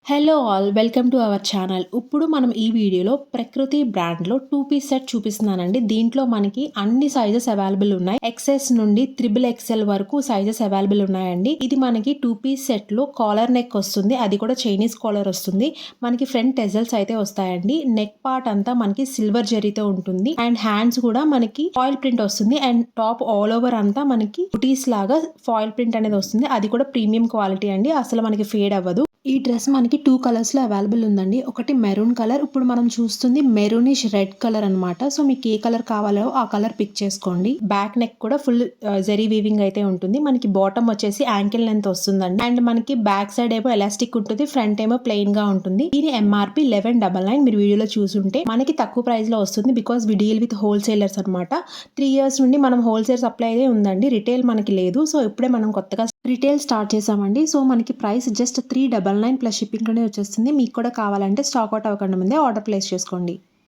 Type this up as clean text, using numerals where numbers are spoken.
Hello all welcome to our channel. ఇప్పుడు మనం ఈ వీడియోలో ప్రకృతి బ్రాండ్‌లో 2 పీస్ సెట్ చూపిస్తున్నానండి. దీంట్లో మనకి అన్ని సైజెస్ అవైలబుల్ ఉన్నాయి. ఎక్స్ఎస్ నుండి త్రిబుల్ ఎక్స్ఎల్ వరకు సైజెస్ అవైలబుల్ ఉన్నాయండి. ఇది మనకి 2 పీస్ సెట్‌లో కాలర్ నెక్ వస్తుంది. అది కూడా చైనీస్ కాలర్ వస్తుంది. మనకి ఫ్రంట్ టెజల్స్ అయితే వస్తాయండి. నెక్ పార్ట్ అంతా మనకి సిల్వర్ జరీతో ఉంటుంది. అండ్ హ్యాండ్స్ కూడా మనకి ఫాయిల్ ప్రింట్ వస్తుంది. అండ్ టాప్ ఆల్ ఓవర్ అంతా మనకి బుటీస్ లాగా ఫాయిల్ ప్రింట్ అనేది వస్తుంది. అది కూడా ప్రీమియం క్వాలిటీ అండి. అసలు మనకి ఫేడ్ అవ్వదు. ఈ డ్రెస్ మనకి 2 కలర్స్‌లో అవైలబుల్ ఉందండి. ఒకటి మెరూన్ కలర్, ఇప్పుడు మనం చూస్తుంది మెరూనిష్ రెడ్ కలర్ అనమాట. సో, మీకు ఏ కలర్ కావాలో ఆ కలర్ పిక్ చేసుకోండి. బ్యాక్ నెక్ కూడా ఫుల్ జరీ వీవింగ్ అయితే ఉంటుంది. మనకి బాటమ్ వచ్చేసి యాంకిల్ లెంత్ వస్తుందండి. అండ్ మనకి బ్యాక్ సైడ్ ఏమో ఎలాస్టిక్ ఉంటుంది. ఫ్రంట్ ఏమో ప్లెయిన్ గా ఉంటుంది. దీని ఎంఆర్పి 1199 మీరు వీడియోలో చూసుంటే మనకి తక్కువ ప్రైస్ లో వస్తుంది. Because we deal with wholesalers అనమాట. 3 ఇయర్స్ నుండి మనం హోల్సేల్ సప్లై అయితే ఉందండి. రిటైల్ మనకి లేదు. సో, ఇప్పుడే మనం కొత్తగా రిటైల్ స్టార్ట్ చేసామండి. సో, మనకి ప్రైస్ జస్ట్ 399 ప్లస్ షిప్పింగ్‌లోనే వచ్చేస్తుంది. మీకు కూడా కావాలంటే స్టాక్ అవుట్ అవ్వకుండా ముందే ఆర్డర్ ప్లేస్ చేసుకోండి.